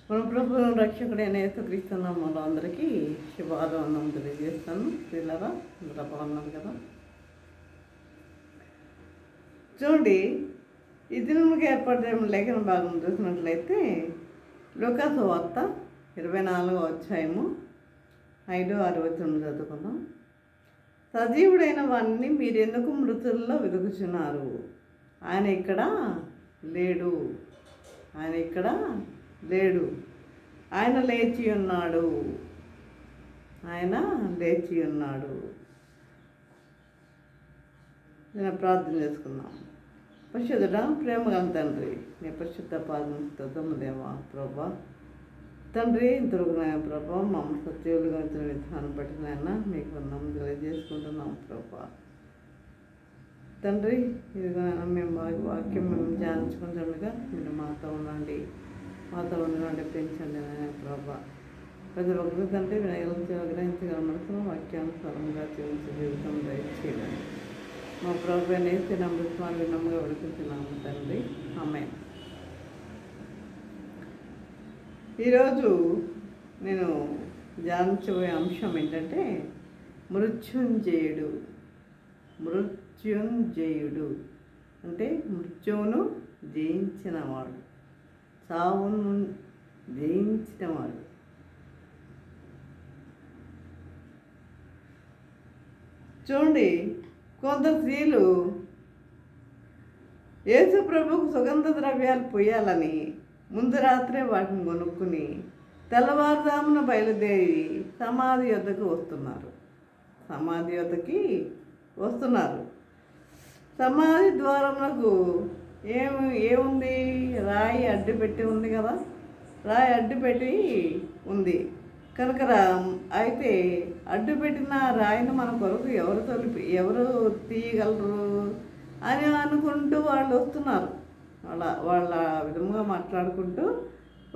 మన ప్రభు రక్షకుడైన యేసుక్రీస్తు నామములో అందరికీ శుభాభివందనం తెలియజేస్తాను. పిల్లరా అందరూ బాగున్నారు కదా? చూడండి, ఈ దినముకి ఏర్పడిన లేఖన భాగం చూసినట్లయితే లూకా సువార్త 24వ అధ్యాయము 5-6 వచనం చదువుకుందాం. సజీవుడైన వారిని మీరెందుకు మృతుల్లో వెతుకుచున్నారు? ఆయన ఇక్కడ లేడు, ఆయన ఇక్కడ లేడు, ఆయన లేచి ఉన్నాడు, ఆయన లేచి ఉన్నాడు. నేను ప్రార్థన చేసుకున్నాం. పరిశుద్ధుడా, ప్రేమ గల తండ్రి, నీ పరిశుద్ధ పాదం దేవా ప్రభా తండ్రి, ఇంతవరకునాయన ప్రభా మమ్మల్ని సత్యులుగా ఇచ్చిన విధానం బట్టి నాయన మీకు వందనం తెలియజేసుకుంటున్నాం ప్రభా తండ్రి. ఇదిగోనైనా మేము వాక్యం మేము ధ్యానించుకుంటుండగా మీరు మాతో ఉండండి, మాతో ఉండండి, పెంచండి నాయన ప్రభా. ప్రతి ఒక్కరి తండ్రి గ్రహించగల మనసులో వాక్యానుసారంగా జీవించే జీవితం దయచేయండి. మా ప్రభు నేస్తే నమ్మకం వినమ్గా ఉడికించున్నాము తండ్రి. ఆమేన్. ఈరోజు నేను ధ్యానించబోయే అంశం ఏంటంటే మృత్యుంజయుడు. మృత్యుంజయుడు అంటే మృత్యువును జయించినవాడు, చావును జయించినవాడు. చూడండి, కొందరు స్త్రీలు యేసు ప్రభుకు సుగంధ ద్రవ్యాలు పోయాలని ముందు రాత్రే వాటిని కొనుక్కుని తెల్లవారుజామున బయలుదేరి సమాధి వద్దకు వస్తున్నారు. సమాధి ద్వారములకు ఏముంది? రాయి అడ్డు పెట్టి ఉంది కదా, రాయి అడ్డు పెట్టి ఉంది కనుక అయితే అడ్డు పెట్టిన రాయిని మన కొరకు ఎవరు తీయగలరు అని అనుకుంటూ వాళ్ళు వస్తున్నారు. వాళ్ళ విధంగా మాట్లాడుకుంటూ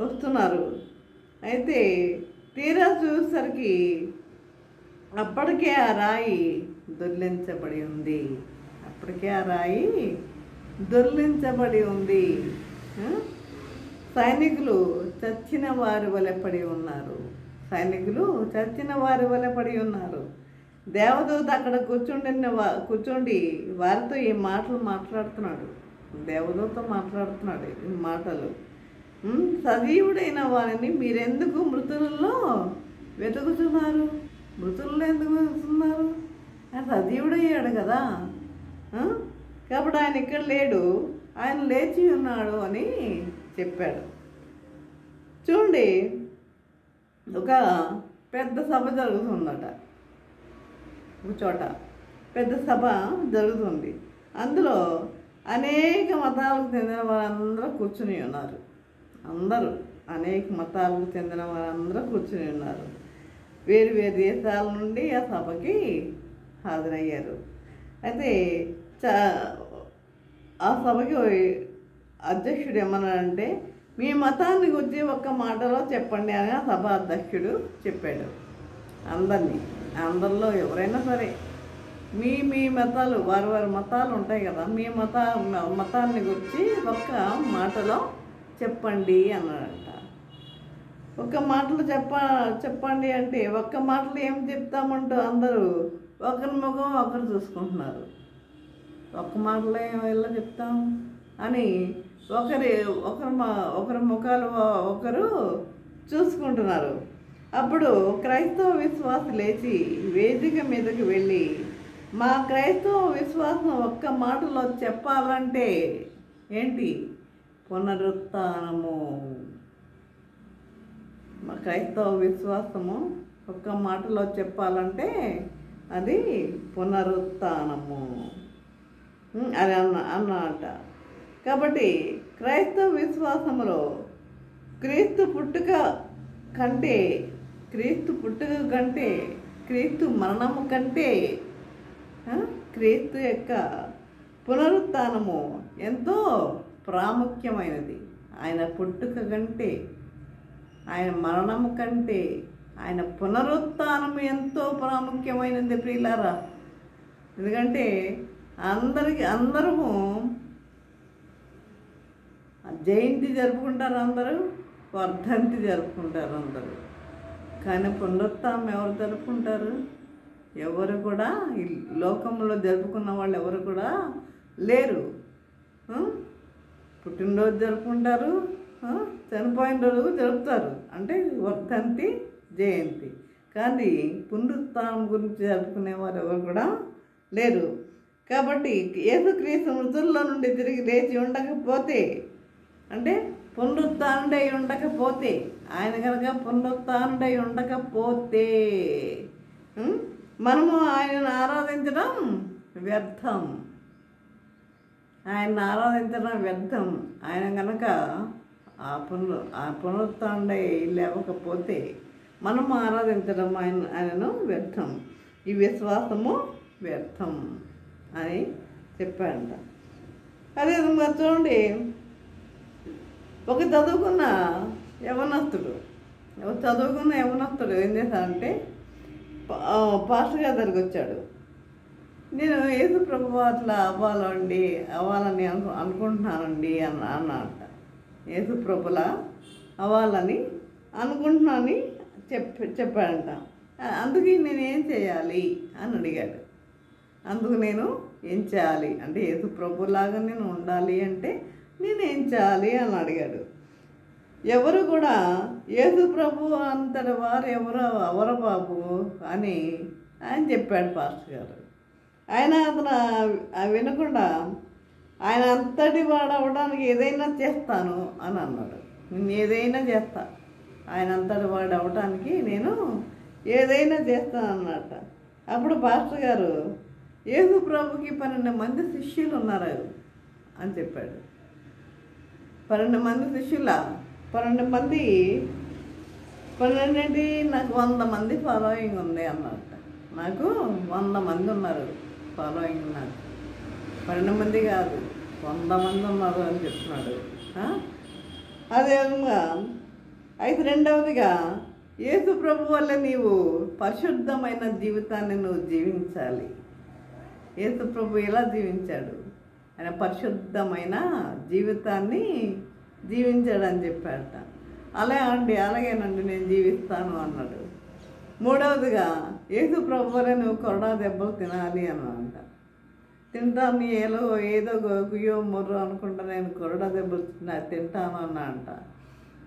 వస్తున్నారు. అయితే తీరా చూసేసరికి అప్పటికే ఆ రాయి దొర్లించబడి ఉంది. సైనికులు చచ్చిన వారి వలె పడి ఉన్నారు. దేవదూత అక్కడ కూర్చోండి వారితో ఈ మాటలు మాట్లాడుతున్నాడు. దేవదూత మాట్లాడుతున్నాడు ఈ మాటలు. సజీవుడైన వారిని మీరెందుకు మృతులలో వెతుకుతున్నారు? మృతులలో ఎందుకు వెతుకుతున్నారు? ఆయన సజీవుడయ్యాడు కదా, కాబట్టి ఆయన ఇక్కడ లేడు, ఆయన లేచి ఉన్నాడు అని చెప్పాడు. చూడండి, ఒక పెద్ద సభ జరుగుతుందట. ఒక చోట పెద్ద సభ జరుగుతుంది. అందులో అనేక మతాలకు చెందిన వారందరూ కూర్చుని ఉన్నారు. వేరు వేరు దేశాల నుండి ఆ సభకి హాజరయ్యారు. అయితే ఆ సభకి అధ్యక్షుడు ఏమన్నాడంటే, మీ మతాన్ని గురించి ఒక్క మాటలో చెప్పండి అని ఆ సభ అధ్యక్షుడు చెప్పాడు. అందరిలో ఎవరైనా సరే మీ మతాలు వారి మతాలు ఉంటాయి కదా, మీ మతాన్ని గురించి ఒక్క మాటలో చెప్పండి అన్నాడంట. ఒక్క మాటలు చెప్పండి అంటే ఒక్క మాటలు ఏం చెప్తామంటూ అందరూ ఒకరి ముఖం ఒకరు చూసుకుంటున్నారు. ఒక్క మాటలో ఎలా చెప్తాం అని ఒకరి ముఖాలు ఒకరు చూసుకుంటున్నారు. అప్పుడు క్రైస్తవ విశ్వాసి లేచి వేదిక మీదకి వెళ్ళి, మా క్రైస్తవ విశ్వాసం ఒక్క మాటలో చెప్పాలంటే ఏంటి? పునరుత్థానము. మా క్రైస్తవ విశ్వాసము ఒక్క మాటలో చెప్పాలంటే అది పునరుత్థానము అని అన్నమాట. కాబట్టి క్రైస్తవ విశ్వాసములో క్రీస్తు పుట్టుక కంటే క్రీస్తు మరణము కంటే క్రీస్తు యొక్క పునరుత్థానము ఎంతో ప్రాముఖ్యమైనది. ఆయన పుట్టుక కంటే, ఆయన మరణము కంటే ఆయన పునరుత్థానము ఎంతో ప్రాముఖ్యమైనది ప్రియులారా. ఎందుకంటే అందరము జయంతి జరుపుకుంటారు అందరూ. వర్ధంతి జరుపుకుంటారు అందరూ. కానీ పునరుత్థానం ఎవరు జరుపుకుంటారు? ఎవరు కూడా ఈ లోకంలో జరుపుకున్న వాళ్ళు ఎవరు కూడా లేరు. పుట్టినరోజు జరుపుకుంటారు, చనిపోయిన రోజు జరుపుతారు, అంటే వర్ధంతి, జయంతి. కానీ పునరుత్థానం గురించి జరుపుకునేవారు ఎవరు కూడా లేరు. కాబట్టి యేసుక్రీస్తు మృతుల్లో నుండి తిరిగి లేచి ఉండకపోతే, అంటే పునరుత్థానుడై ఉండకపోతే, ఆయన కనుక పునరుత్థానుడై ఉండకపోతే మనము ఆయనను ఆరాధించడం వ్యర్థం. ఆయన్ని ఆరాధించడం వ్యర్థం. ఆయన కనుక ఆ పునరుత్థానుడై లేవకపోతే మనము ఆరాధించడం ఆయనను వ్యర్థం. ఈ విశ్వాసము వ్యర్థం అని చెప్పాడంట. అదే విధంగా చూడండి, ఒక చదువుకున్న యవనస్తుడు ఏం చేశాడంటే పాస్టర్ గారి దగ్గరికి వచ్చాడు. నేను యేసు ప్రభు అట్లా అవ్వాలని అనుకుంటున్నానండి అన్నట. యేసు ప్రభులా అవ్వాలని అనుకుంటున్నానని చెప్పాడంట. అందుకు నేను ఏం చేయాలి అని అడిగాడు. అందుకు నేను ఏం చేయాలి అంటే యేసు ప్రభులాగా నేను ఉండాలి అంటే నేనేం చేయాలి అని అడిగాడు. ఎవరు కూడా యేసు ప్రభు అంతటి వారు ఎవరు బాబు అని ఆయన చెప్పాడు పాస్టర్ గారు. అతను వినకుండా ఆయన అంతటి వాడు అవ్వడానికి ఏదైనా చేస్తాను అని అన్నాడు. నేను ఏదైనా చేస్తా, ఆయన అంతటి వాడు అవ్వడానికి నేను ఏదైనా చేస్తాను అన్నట్ట. అప్పుడు పాస్టర్ గారు యేసు ప్రభుకి 12 మంది శిష్యులు ఉన్నారు అని చెప్పాడు. 12 మంది శిష్యుల 12 మంది 12 నాకు 100 మంది ఫాలోయింగ్ ఉంది అన్నట్ట. నాకు 100 మంది ఉన్నారు ఫాలోయింగ్. నాకు 12 మంది కాదు 100 మంది ఉన్నారు అని చెప్తున్నాడు. అదేవిధంగా అయితే రెండవదిగా యేసు ప్రభు వల్ల నీవు పరిశుద్ధమైన జీవితాన్ని నువ్వు జీవించాలి. యేసు ప్రభు ఎలా జీవించాడు? ఆయన పరిశుద్ధమైన జీవితాన్ని జీవించాడని చెప్పాడట. అలాగేనండి నేను జీవిస్తాను అన్నాడు. మూడవదిగా యేసు ప్రభు వల్ల నువ్వు కొరడా దెబ్బలు తినాలి అన్నాడంట. తింటాను ఏదో గుయ్యో మొర్రో అనుకుంటా నేను కొరడా దెబ్బలు తింటాను అన్నాడంట.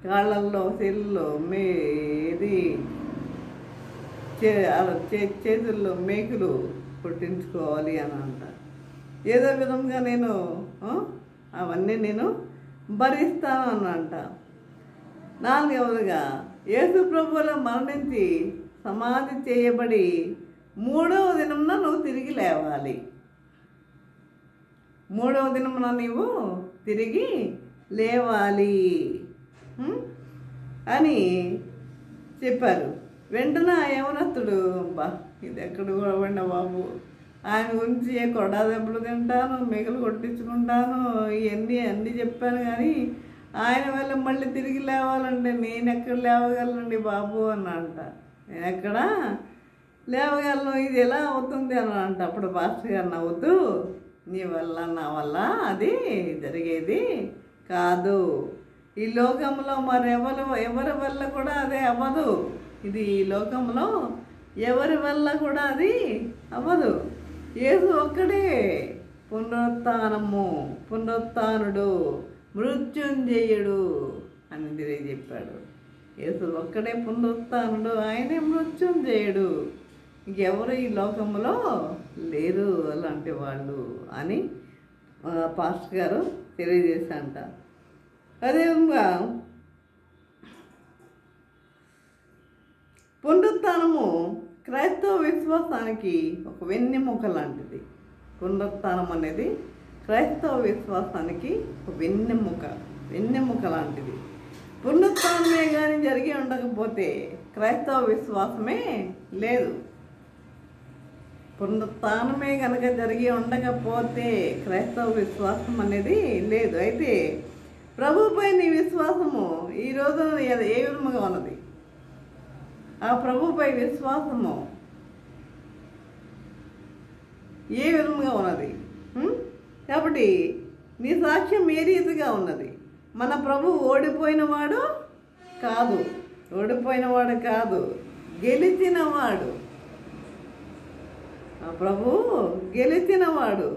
కాళ్ళల్లో చెల్లో చేతుల్లో మేకులు పుట్టించుకోవాలి అని అంట. ఏదో విధంగా నేను అవన్నీ నేను భరిస్తాను అన్నంట. నాలుగవదిగా యేసు ప్రభువులో మరణించి సమాధి చేయబడి 3వ దినమున నువ్వు తిరిగి లేవాలి. 3వ దినమున నీవు తిరిగి లేవాలి అని చెప్పారు. వెంటనే ఆ యవనస్తుడు ఇది ఎక్కడ కూడా ఉండే బాబు, ఆయన గురించి కొడా దెబ్బలు తింటాను, మిగలు కొట్టించుకుంటాను, అన్నీ చెప్పాను, కానీ ఆయన వల్ల మళ్ళీ తిరిగి లేవాలంటే నేను ఎక్కడ లేవగలనండి బాబు అన్నంట. నేను ఎక్కడ లేవగలను, ఇది ఎలా అవుతుంది అన్నంట. అప్పుడు పాస్టర్ గారు నవ్వుతూ నీ వల్ల నా వల్ల అది జరిగేది కాదు, ఈ లోకంలో ఎవరి వల్ల కూడా అదే అవ్వదు, ఇది ఈ లోకంలో ఎవరి వల్ల కూడా అది అవ్వదు. యేసు ఒక్కడే పునరుత్థానుడు, మృత్యుంజయుడు అని చెప్పాడు. యేసు ఒక్కడే పునరుత్థానుడు, ఆయనే మృత్యుంజయుడు, ఇంకెవరు ఈ లోకంలో లేరు అలాంటి వాళ్ళు అని పాస్టర్ గారు తెలియజేశారంట. అదేవిధంగా పునరుత్థానము క్రైస్తవ విశ్వాసానికి ఒక వెన్నెముక లాంటిది. పునరుత్థానం అనేది క్రైస్తవ విశ్వాసానికి ఒక వెన్నెముక లాంటిది. పునరుత్థానమే కానీ జరిగి ఉండకపోతే క్రైస్తవ విశ్వాసమే లేదు. పునరుత్థానమే కనుక జరిగి ఉండకపోతే క్రైస్తవ విశ్వాసం అనేది లేదు. అయితే ప్రభుపై నీ విశ్వాసము ఈ రోజున ఏ విధముగా ఉన్నది? ఆ ప్రభుపై విశ్వాసము ఏ విధముగా ఉన్నది? కాబట్టి నీ సాక్ష్యం ఏ రీతిగా ఉన్నది? మన ప్రభు ఓడిపోయిన వాడు కాదు, ఓడిపోయినవాడు కాదు, గెలిచినవాడు. ప్రభు గెలిచినవాడు.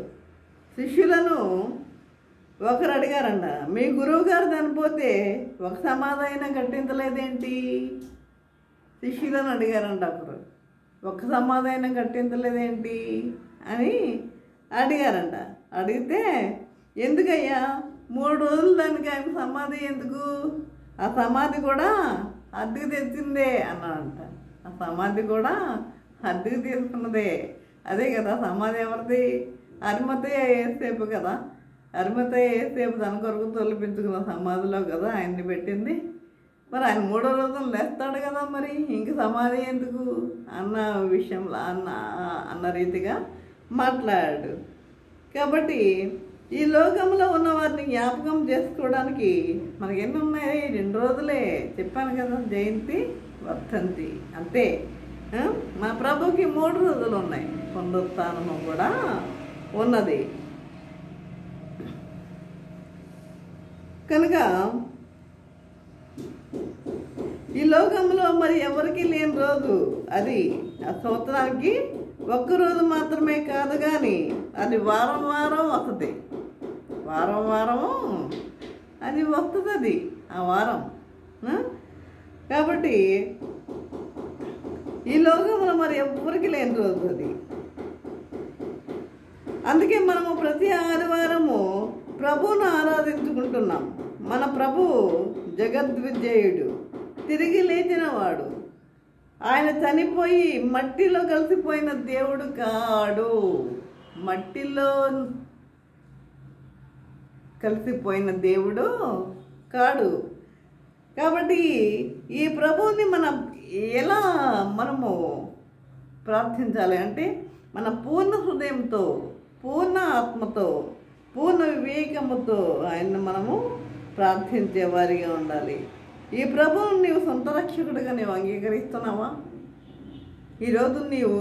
శిష్యులను ఒకరు అడిగారంట, మీ గురువు గారు చనిపోతే ఒక సమాధి కట్టించలేదేంటి? శిష్యులను అడిగారంట ఒకరు, ఒక సమాధి కట్టించలేదేంటి అని అడిగారంట. అడిగితే, ఎందుకయ్యా 3 రోజులు దానికి ఆయన సమాధి ఎందుకు? ఆ సమాధి కూడా అద్దెకు తెచ్చిందే అన్నాడంట. ఆ సమాధి కూడా అద్దెకు తీసుకున్నదే. అదే కదా సమాధి ఎవరిది? అరిమతయ్య యేసేపు కదా. అరిమతయ్య యేసేపు తన కొరకు తొలిపించుకున్న సమాధిలో కదా ఆయన్ని పెట్టింది. మరి ఆయన 3వ రోజున లేస్తాడు కదా, మరి ఇంక సమాధి ఎందుకు అన్న విషయంలో అన్న రీతిగా మాట్లాడాడు. కాబట్టి ఈ లోకంలో ఉన్న వారిని జ్ఞాపకం చేసుకోవడానికి మనకి ఎన్ని ఉన్నాయి? 2 రోజులే చెప్పాను కదా, జయంతి వర్ధంతి అంతే. మా ప్రభుకి 3 రోజులు ఉన్నాయి, పునరుత్థానము కూడా ఉన్నది. కనుక ఈ లోకంలో మరి ఎవరికి లేని రోజు అది. ఆ సంవత్సరానికి 1 రోజు మాత్రమే కాదు, కానీ అది వారం వారం వస్తుంది. వారం వారము అది వస్తుంది, అది ఆ వారం. కాబట్టి ఈ లోకంలో మరి ఎవరికి లేని రోజు అది. అందుకే మనము ప్రతి ఆదివారము ప్రభువును ఆరాధించుకుంటున్నాం. మన ప్రభువు జగద్విజయుడు, తిరిగి లేచినవాడు. ఆయన చనిపోయి మట్టిలో కలిసిపోయిన దేవుడు కాడు. మట్టిలో కలిసిపోయిన దేవుడు కాడు. కాబట్టి ఈ ప్రభువుని మనం ఎలా మనము ప్రార్థించాలి అంటే, మన పూర్ణ హృదయంతో, పూర్ణ ఆత్మతో, పూర్ణ వివేకముతో ఆయన్ని మనము ప్రార్థించే వారిగా ఉండాలి. ఈ ప్రభువుని నీవు సొంత రక్షకుడిగా నీవు అంగీకరిస్తున్నావా? ఈరోజు నీవు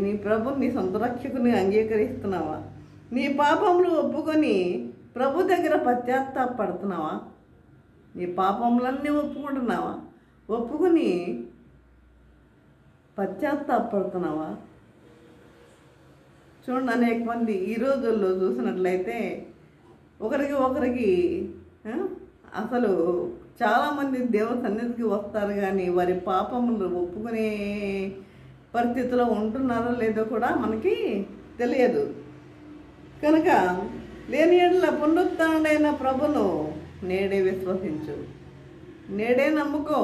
నీ ప్రభుని నీ సొంత రక్షకుని అంగీకరిస్తున్నావా? నీ పాపములు ఒప్పుకొని ప్రభు దగ్గర పశ్చాత్తాపడుతున్నావా? నీ పాపములన్నీ ఒప్పుకుంటున్నావా? ఒప్పుకొని పశ్చాత్తాపడుతున్నావా? చూడండి, అనేక మంది ఈ రోజుల్లో చూసినట్లయితే ఒకరికి అసలు చాలామంది దేవుని సన్నిధికి వస్తారు, కానీ వారి పాపములు ఒప్పుకునే పరిస్థితిలో ఉంటున్నారో లేదో కూడా మనకి తెలియదు. కనుక లేని యెడల పునరుత్థానుడైన ప్రభును నేడే విశ్వసించు, నేడే నమ్ముకో,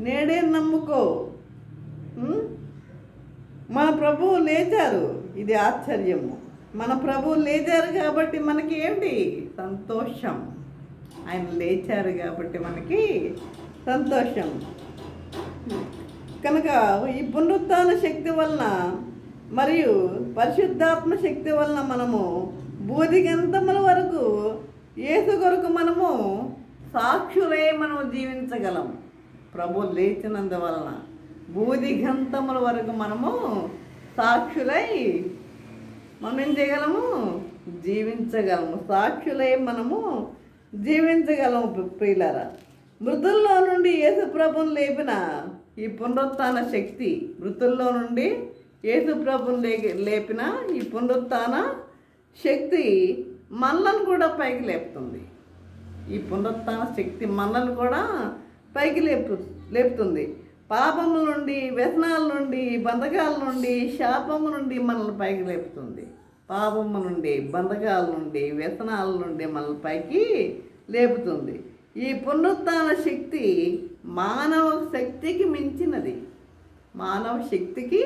నేడే నమ్ముకో. మన ప్రభువు లేచారు, ఇది ఆశ్చర్యము. మన ప్రభువు లేచారు కాబట్టి మనకి ఏంటి? సంతోషం. ఆయన లేచారు కాబట్టి మనకి సంతోషం. కనుక ఈ పునరుత్థాన శక్తి వలన మరియు పరిశుద్ధాత్మ శక్తి వలన మనము బూదిగంతముల వరకు యేసు కొరకు మనము సాక్షులై మనము జీవించగలం. ప్రభు లేచినందువలన బూదిగంతముల వరకు మనము సాక్షులై మనం ఏం చేయగలము? జీవించగలము. సాక్షులై మనము జీవించగలము. ప్రియులారా, మృతుల్లో నుండి యేసు ప్రభుని లేపిన ఈ పునరుత్థాన శక్తి, మృతుల్లో నుండి యేసు ప్రభుని లేపిన ఈ పునరుత్థాన శక్తి మనలను కూడా పైకి లేపుతుంది. ఈ పునరుత్థాన శక్తి మనలను కూడా పైకి లేపుతుంది. పాపముల నుండి, వ్యసనాల నుండి, బంధకాల నుండి, శాపము నుండి మనల్ని పైకి లేపుతుంది. పాపము నుండి, బంధకాల నుండి, వ్యసనాల నుండి మనల్ని పైకి లేపుతుంది. ఈ పునరుత్థాన శక్తి మానవ శక్తికి మించినది. మానవ శక్తికి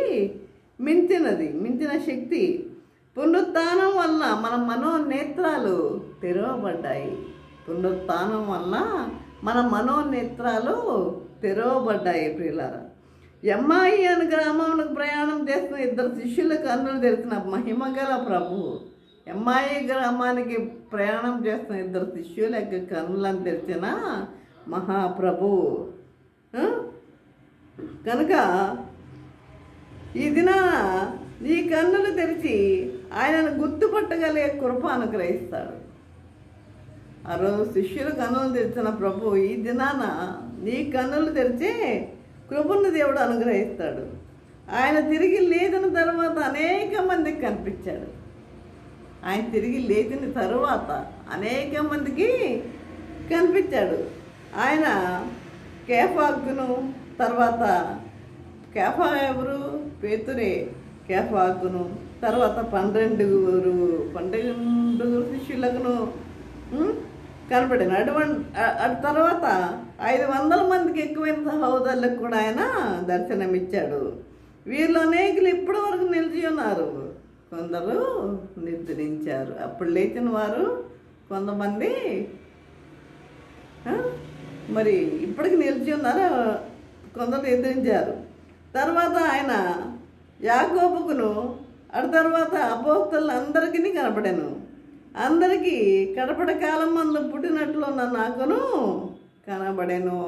మించిన శక్తి. పునరుత్థానం వల్ల మన మనోనేత్రాలు తెరవబడ్డాయి. పునరుత్థానం వల్ల మన మనోనేత్రాలు తెరవబడ్డాయి. ప్రియులారా, ఎమ్మాయి అనే గ్రామంలో ప్రయాణం చేస్తున్న 2 శిష్యుల కన్నులు తెరిచిన మహిమగల ప్రభువు, ఎమ్మాయి గ్రామానికి ప్రయాణం చేస్తున్న 2 శిష్యుల యొక్క కన్నులను తెరిచిన మహాప్రభువు. కనుక ఈ దినాన నీ కన్నులు తెరిచి ఆయనను గుర్తుపట్టగలిగే కృప అనుగ్రహిస్తాడు. ఆ రోజు శిష్యులు కన్నులు తెరిచిన ప్రభు ఈ దినాన నీ కన్నులు తెరిచే కృపను దేవుడు అనుగ్రహిస్తాడు. ఆయన తిరిగి లేచిన తర్వాత అనేక మందికి కనిపించాడు. ఆయన తిరిగి లేచిన తరువాత అనేక మందికి కనిపించాడు. ఆయన కేఫాకును, తర్వాత కేఫా ఎవరు? పేతురే. కేఫాకును, తర్వాత 12 శిష్యులకును కనపడిన అటు తర్వాత 500 మందికి ఎక్కువైన సహోదరులకు కూడా ఆయన దర్శనమిచ్చాడు. వీరిలో అనేకులు ఇప్పటి వరకు నిలిచి ఉన్నారు, కొందరు నిద్రించారు. అప్పుడు లేచిన వారు కొంతమంది మరి ఇప్పటికి నిలిచి ఉన్నారు, కొందరు నిద్రించారు. తర్వాత ఆయన యాకోబుకును, అటు తర్వాత అపోస్తలులందరికీ కనపడాను. అందరికీ కడపడ కాలం మందు పుట్టినట్లున్న నాకును కనబడెను.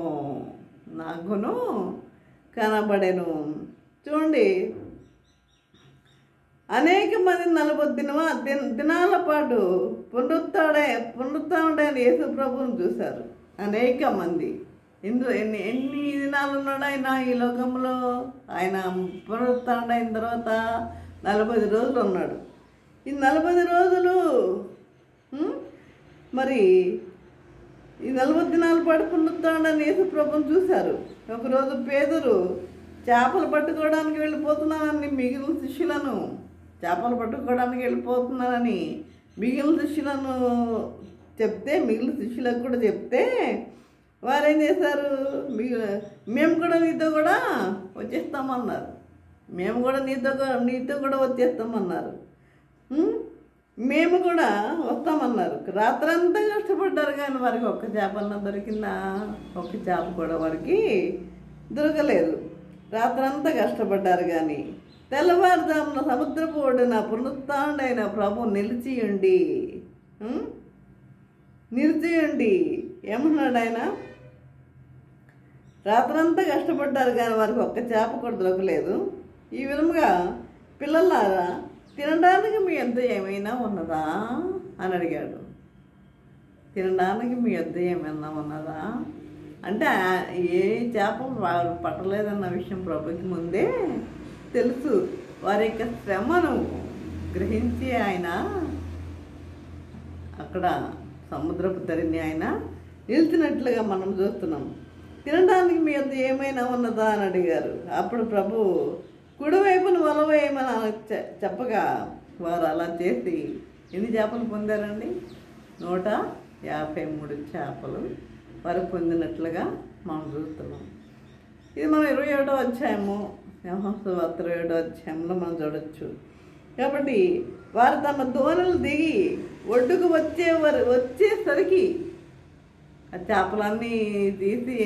చూడండి, అనేక మంది 40 దినాల పాటు పునరుత్థానుడైన యేసు ప్రభువును చూశారు. అనేక మంది. ఇందులో ఎన్ని దినాలు ఉన్నాడు ఆయన ఈ లోకంలో? ఆయన పునరుత్థానుడైన తర్వాత 40 రోజులు ఉన్నాడు. ఈ 40 రోజులు మరి ఈ 40 దినాల పాటు పునరుత్థానుడైన యేసు ప్రభువును చూశారు. ఒకరోజు పేతురు చేపలు పట్టుకోవడానికి వెళ్ళిపోతున్నానని మిగిలిన శిష్యులను చెప్తే, మిగిలిన శిష్యులకు కూడా చెప్తే వారేం చేశారు? మేము కూడా నీతో కూడా వచ్చేస్తామన్నారు. నీతో కూడా వచ్చేస్తామన్నారు. మేము కూడా వస్తామన్నారు. రాత్రంతా కష్టపడ్డారు కానీ వారికి ఒక్క చేపలన్నా దొరికిందా? ఒక్క చేప కూడా వారికి దొరకలేదు. రాత్రంతా కష్టపడ్డారు కానీ తెల్లవారుజామున సముద్రపు ఒడ్డున పునరుత్థానుడైన ప్రభు నిలిచియుండి ఏమన్నాడు ఆయన? రాత్రంతా కష్టపడ్డారు కానీ వారికి ఒక్క చేప కూడా దొరకలేదు. ఈ విధముగా పిల్లలారా, తినడానికి మీ యొద్ద ఏమైనా ఉన్నదా అని అడిగాడు. తినడానికి మీ యొద్ద ఏమైనా ఉన్నదా అంటే ఏ చేప వారు పట్టలేదన్న విషయం ప్రభుకి ముందే తెలుసు. వారి యొక్క శ్రమను గ్రహించి ఆయన అక్కడ సముద్రపు ధరిని ఆయన నిలిచినట్లుగా మనం చూస్తున్నాం. తినడానికి మీ యొద్ద ఏమైనా ఉన్నదా అని అడిగారు. అప్పుడు ప్రభు కుడివైపును వలవేయమని చెప్పగా వారు అలా చేసి ఎన్ని చేపలు పొందారండి? 153 చేపలు వారు పొందినట్లుగా మనం చూస్తున్నాం. ఇది మనం 21వ అధ్యాయము, యోహాను సువార్త 27వ అధ్యాయంలో మనం చూడవచ్చు. కాబట్టి వారు తమ దోణులు దిగి ఒడ్డుకు వచ్చేసరికి ఆ చేపలన్నీ తీసి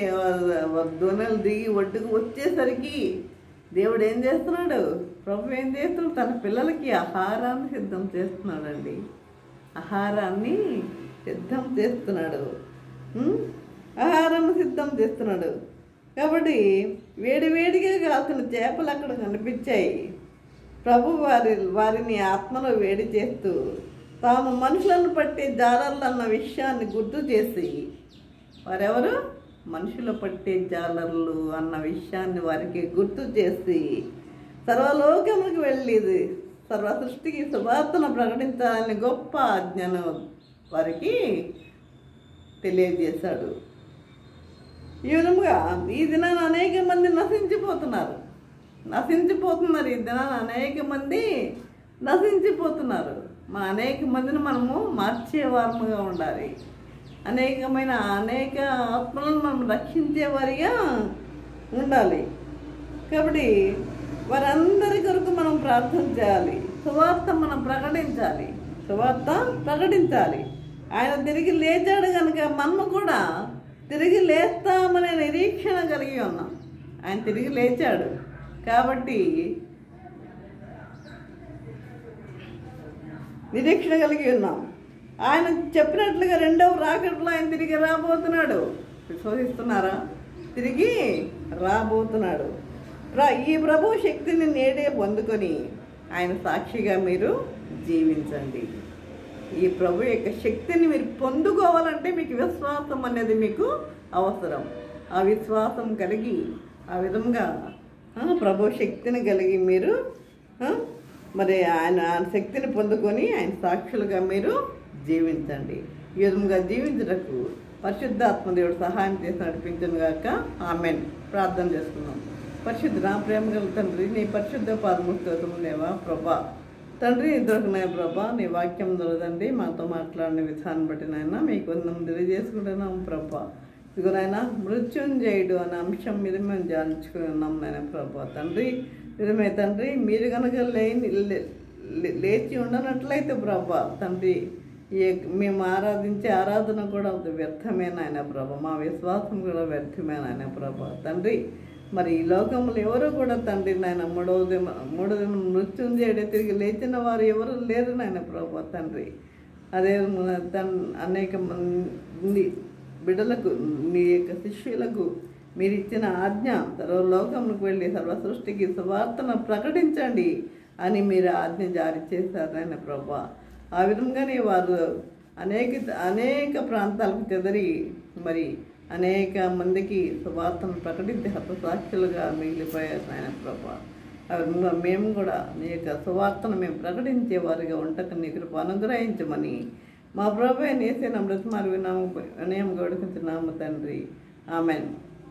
దోణులు దిగి ఒడ్డుకు వచ్చేసరికి దేవుడు ఏం చేస్తున్నాడు? ప్రభు ఏం చేస్తున్నాడు? తన పిల్లలకి ఆహారాన్ని సిద్ధం చేస్తున్నాడండి. ఆహారాన్ని సిద్ధం చేస్తున్నాడు. కాబట్టి వేడివేడిగా కాల్చిన చేపలు అక్కడ కనిపించాయి. ప్రభు వారిని ఆత్మలో వేడి చేస్తూ తాము మనుషులను పట్టే జాలర్లు అన్న విషయాన్ని గుర్తు చేసి, వారెవరు? మనుషులు పట్టే జాలర్లు అన్న విషయాన్ని వారికి గుర్తు చేసి సర్వలోకములకు వెళ్ళి సర్వ సృష్టికి సువార్తను ప్రకటించాలని గొప్ప ఆజ్ఞను వారికి తెలియజేశాడు. ఈ విధంగా ఈ దినాన్ని అనేక మంది నశించిపోతున్నారు. ఈ దినాన్ని అనేక మంది నశించిపోతున్నారు. అనేక మందిని మనము మార్చేవారముగా ఉండాలి. అనేక ఆత్మలను మనం రక్షించేవారిగా ఉండాలి. కాబట్టి వారందరి కొరకు మనం ప్రార్థన చేయాలి. సువార్త మనం ప్రకటించాలి. ఆయన తిరిగి లేచాడు కనుక మనము కూడా తిరిగి లేస్తామనే నిరీక్షణ కలిగి ఉన్నాం. ఆయన తిరిగి లేచాడు కాబట్టి నిరీక్షణ కలిగి ఉన్నాం. ఆయన చెప్పినట్లుగా 2వ రాకడలో ఆయన తిరిగి రాబోతున్నాడు. విశ్వసిస్తున్నారా? తిరిగి రాబోతున్నాడు. ఈ ప్రభు శక్తిని నేడే పొందుకొని ఆయన సాక్షిగా మీరు జీవించండి. ఈ ప్రభు యొక్క శక్తిని మీరు పొందుకోవాలంటే మీకు విశ్వాసం అనేది మీకు అవసరం. ఆ విశ్వాసం కలిగి ఆ విధంగా ప్రభు శక్తిని కలిగి మీరు మరి ఆయన శక్తిని పొందుకొని ఆయన సాక్షులుగా మీరు జీవించండి. ఈ విధంగా జీవించటకు పరిశుద్ధాత్మ దేవుడు సహాయం చేసి నడిపించను గాక. ఆమెన్. ప్రార్థన చేసుకున్నాం. పరిశుద్ధ ప్రేమ గల తండ్రి, నీ పరిశుద్ధ పాదముస్తోత్రము దేవా ప్రభా. తండ్రి దొరికినాయి ప్రభా, నీ వాక్యం దొరదండి మాతో మాట్లాడిన విధానం బట్టి నాయన మీకు వందనం తెలియజేసుకుంటున్నాం ప్రభా. ఇదిగో నాయన మృత్యుంజయుడు అనే అంశం మీద మేము ధ్యానించుకుని ఉన్నాం నాయన ప్రభా. తండ్రి నిజమే తండ్రి, మీరు కనుక లేచి ఉండనట్లయితే ప్రభా తండ్రి మేము ఆరాధించే ఆరాధన కూడా వ్యర్థమే నాయన ప్రభా. మా విశ్వాసం కూడా వ్యర్థమే నాయన ప్రభా. తండ్రి మరి ఈ లోకంలో ఎవరు కూడా తండ్రి నాయన మూడవ దినం మృత్యుంజయుడే తిరిగి లేచిన వారు ఎవరు లేరు నాయన ప్రభా. తండ్రి అదే అనేక మంది బిడ్డలకు మీ యొక్క శిష్యులకు మీరు ఇచ్చిన ఆజ్ఞ సర్వలోకంలోకి వెళ్ళి సర్వ సృష్టికి సువార్తను ప్రకటించండి అని మీరు ఆజ్ఞ జారీ చేశారు నాయన ప్రభా. ఆ విధంగానే వారు అనేక ప్రాంతాలకు చెదరి మరి అనేక మందికి సువార్తను ప్రకటించి హతసాక్షులుగా మిగిలిపోయారు నాయన ప్రభా. మేము కూడా నీ యొక్క సువార్తను మేము ప్రకటించే వారిగా ఉండక నీ కృప అనుగ్రహించమని మా ప్రభు నేసిన మృతమారు వినయం గౌడుకుంటున్నాము తండ్రి. ఆమెన్.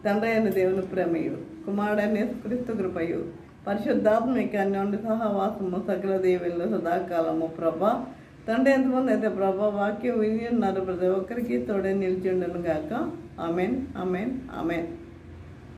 తండ్రి అయిన దేవుని ప్రేమయు, కుమారుడైన యేసుక్రీస్తు కృపయు, పరిశుద్ధాత్మిక అన్యోన్య సహవాసము సకల దేవుళ్ళు సదాకాలము ప్రభా. తండ్రి ఎంతమంది అయితే ప్రభా వాక్యం విని ఉన్నారు ప్రతి ఒక్కరికి తోడే నిలిచి ఉండను గాక. ఆమెన్. ఆమెన్. ఆమెన్.